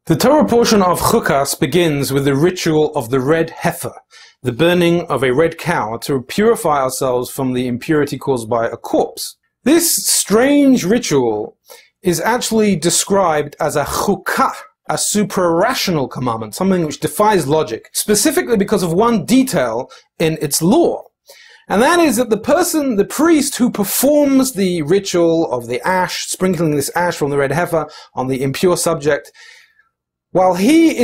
The Torah portion of Chukat begins with the ritual of the red heifer, the burning of a red cow to purify ourselves from the impurity caused by a corpse. This strange ritual is actually described as a chukat, a supra-rational commandment, something which defies logic, specifically because of one detail in its law. And that is that the priest who performs the ritual of the ash, sprinkling this ash from the red heifer on the impure subject, while he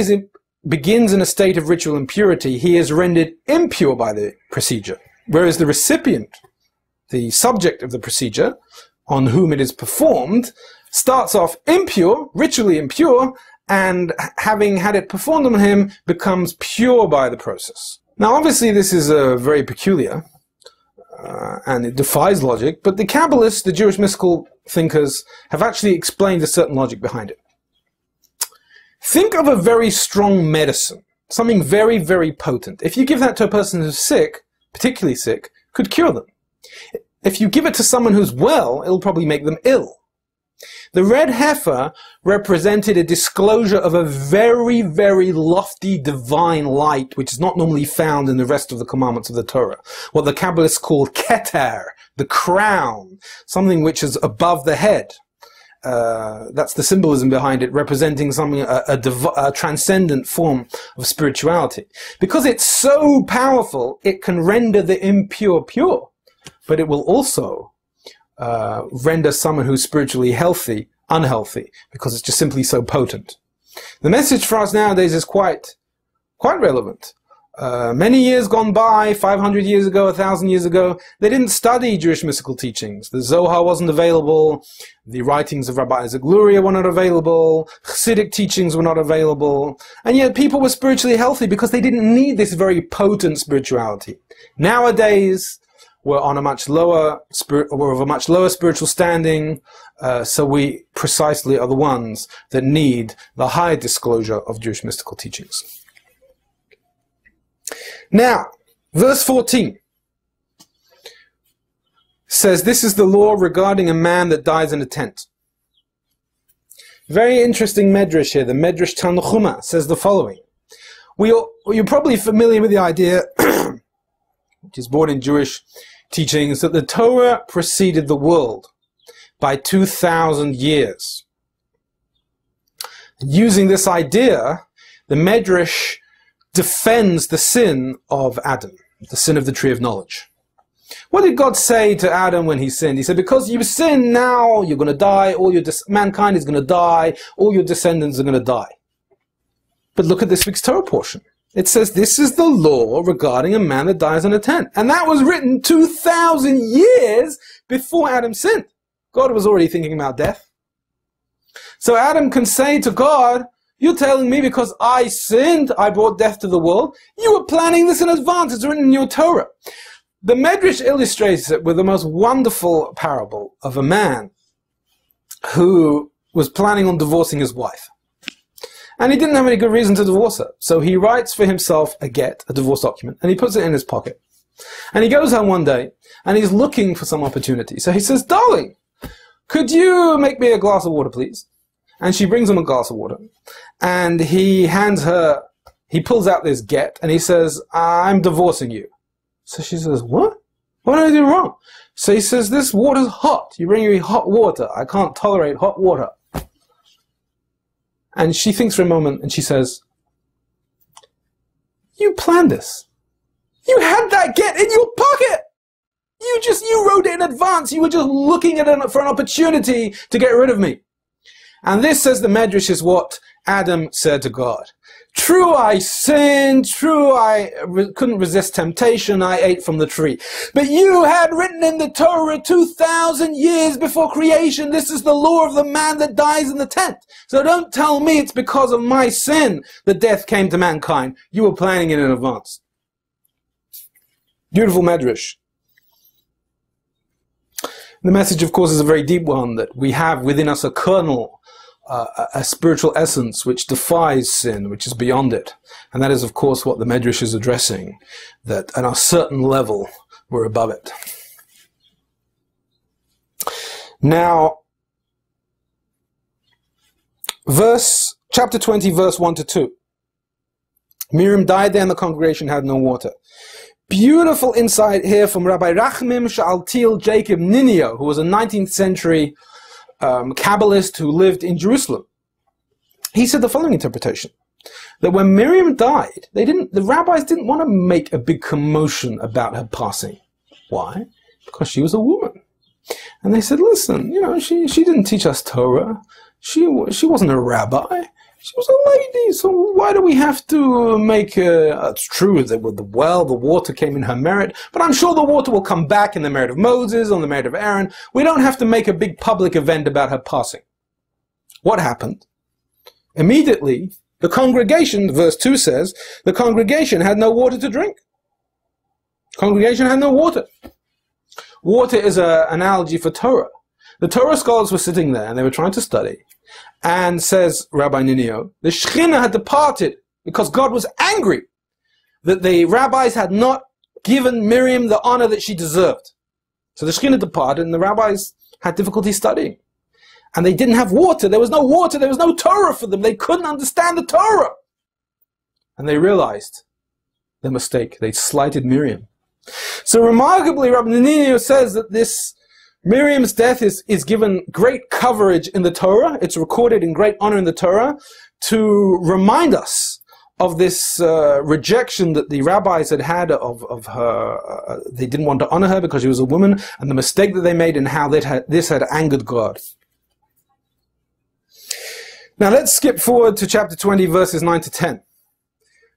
begins in a state of ritual impurity, he is rendered impure by the procedure. Whereas the recipient, the subject of the procedure, on whom it is performed, starts off impure, ritually impure, and having had it performed on him, becomes pure by the process. Now obviously this is very peculiar, and it defies logic, but the Kabbalists, the Jewish mystical thinkers, have actually explained a certain logic behind it. Think of a very strong medicine, something very, very potent. If you give that to a person who's sick, particularly sick, could cure them. If you give it to someone who's well, it'll probably make them ill. The red heifer represented a disclosure of a very, very lofty divine light, which is not normally found in the rest of the commandments of the Torah. What the Kabbalists call keter, the crown, something which is above the head. That's the symbolism behind it, representing something, a transcendent form of spirituality. Because it's so powerful, it can render the impure pure, but it will also render someone who's spiritually healthy unhealthy, because it's just simply so potent. The message for us nowadays is quite relevant. Many years gone by, 500 years ago, 1,000 years ago, they didn't study Jewish mystical teachings. The Zohar wasn't available, the writings of Rabbi Isaac Luria were not available, Chassidic teachings were not available, and yet people were spiritually healthy because they didn't need this very potent spirituality. Nowadays, we're on a much lower we're of a much lower spiritual standing, so we precisely are the ones that need the high disclosure of Jewish mystical teachings. Now, verse 14 says, this is the law regarding a man that dies in a tent. Very interesting medrash here. The medrash Tanchuma says the following. You're probably familiar with the idea, which is born in Jewish teachings, that the Torah preceded the world by 2,000 years. Using this idea, the medrash defends the sin of Adam, the sin of the tree of knowledge. What did God say to Adam when he sinned? He said, because you sin now, you're going to die, mankind is going to die, all your descendants are going to die. But look at this week's Torah portion. It says, this is the law regarding a man that dies in a tent. And that was written 2,000 years before Adam sinned. God was already thinking about death. So Adam can say to God, you're telling me because I sinned, I brought death to the world? You were planning this in advance. It's written in your Torah. The Medrash illustrates it with the most wonderful parable of a man who was planning on divorcing his wife. And he didn't have any good reason to divorce her. So he writes for himself a divorce document, and he puts it in his pocket. And he goes home one day, and he's looking for some opportunity. So he says, darling, could you make me a glass of water, please? And she brings him a glass of water. And he pulls out this get, and he says, I'm divorcing you. So she says, what? What did I do wrong? So he says, this water's hot. You bring me hot water. I can't tolerate hot water. And she thinks for a moment, and she says, you planned this. You had that get in your pocket. You wrote it in advance. You were just looking at it for an opportunity to get rid of me. And this, says the Medrash, is what Adam said to God. True, I sinned. True, I couldn't resist temptation. I ate from the tree. But you had written in the Torah 2,000 years before creation, this is the law of the man that dies in the tent. So don't tell me it's because of my sin that death came to mankind. You were planning it in advance. Beautiful Medrash. The message, of course, is a very deep one, that we have within us a kernel, a spiritual essence which defies sin, which is beyond it. And that is, of course, what the Medrash is addressing, that on a certain level, we're above it. Now, Chapter 20, verse 1 to 2. Miriam died there and the congregation had no water. Beautiful insight here from Rabbi Rachmim Sha'altil Jacob Ninio, who was a 19th century Kabbalist who lived in Jerusalem. He said the following interpretation, that when Miriam died, the rabbis didn't want to make a big commotion about her passing. Why? Because she was a woman. And they said, listen, she didn't teach us Torah. She wasn't a rabbi. She was a lady, so why do we have to make it's true that with the water came in her merit, but I'm sure the water will come back in the merit of Moses, on the merit of Aaron. We don't have to make a big public event about her passing. What happened? Immediately, the congregation, verse 2 says, the congregation had no water to drink. Congregation had no water. Water is an analogy for Torah. The Torah scholars were sitting there and they were trying to study. And says Rabbi Ninio, the Shekhinah had departed because God was angry that the rabbis had not given Miriam the honor that she deserved. So the Shekhinah departed and the rabbis had difficulty studying. And they didn't have water. There was no water. There was no Torah for them. They couldn't understand the Torah. And they realized their mistake. They slighted Miriam. So remarkably, Rabbi Ninio says that this Miriam's death is given great coverage in the Torah. It's recorded in great honor in the Torah to remind us of this rejection that the rabbis had of her. They didn't want to honor her because she was a woman, and the mistake that they made and how this had angered God. Now let's skip forward to chapter 20, verses 9 to 10.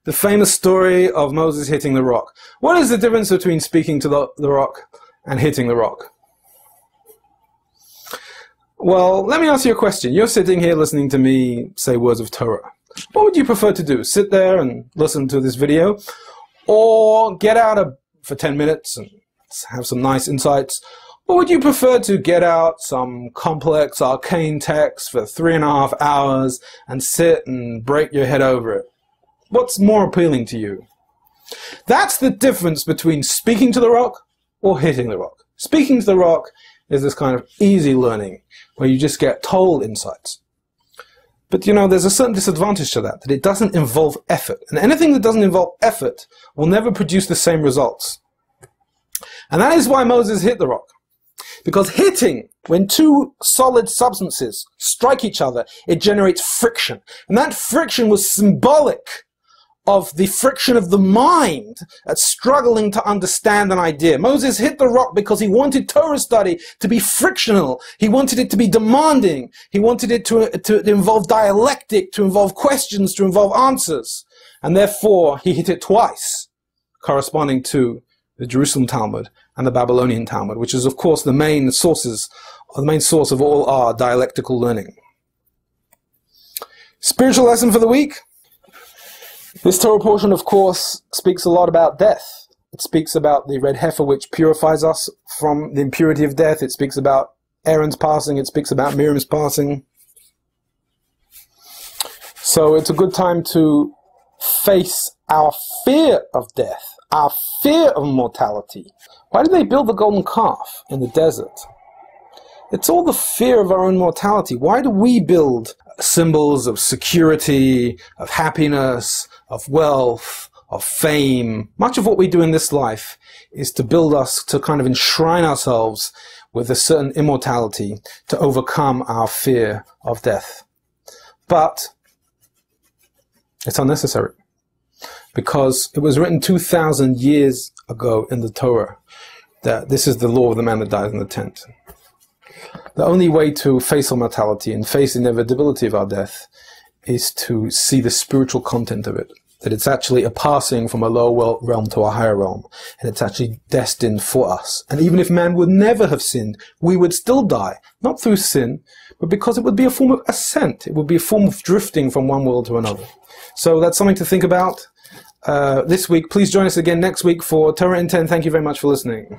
The famous story of Moses hitting the rock. What is the difference between speaking to the rock and hitting the rock? Well, let me ask you a question. You're sitting here listening to me say words of Torah. What would you prefer to do? Sit there and listen to this video? Or get out for 10 minutes and have some nice insights? Or would you prefer to get out some complex, arcane text for 3.5 hours and sit and break your head over it? What's more appealing to you? That's the difference between speaking to the rock or hitting the rock. Speaking to the rock is this kind of easy learning where you just get told insights. But there's a certain disadvantage to that it doesn't involve effort. And anything that doesn't involve effort will never produce the same results. And that is why Moses hit the rock. Because hitting, when two solid substances strike each other, it generates friction. And that friction was symbolic of the friction of the mind at struggling to understand an idea. Moses hit the rock because he wanted Torah study to be frictional. He wanted it to be demanding. He wanted it to involve dialectic, to involve questions, to involve answers. And therefore, he hit it twice, corresponding to the Jerusalem Talmud and the Babylonian Talmud, which is, of course, the main source of all our dialectical learning. Spiritual lesson for the week. This Torah portion, of course, speaks a lot about death. It speaks about the red heifer, which purifies us from the impurity of death. It speaks about Aaron's passing. It speaks about Miriam's passing. So it's a good time to face our fear of death, our fear of mortality. Why did they build the golden calf in the desert? It's all the fear of our own mortality. Why do we build symbols of security, of happiness, of wealth, of fame? Much of what we do in this life is to build us, to kind of enshrine ourselves with a certain immortality to overcome our fear of death. But it's unnecessary, because it was written 2,000 years ago in the Torah that this is the law of the man that dies in the tent. The only way to face our mortality and face the inevitability of our death is to see the spiritual content of it. That it's actually a passing from a lower realm to a higher realm. And it's actually destined for us. And even if man would never have sinned, we would still die. Not through sin, but because it would be a form of ascent. It would be a form of drifting from one world to another. So that's something to think about this week. Please join us again next week for Torah in 10. Thank you very much for listening.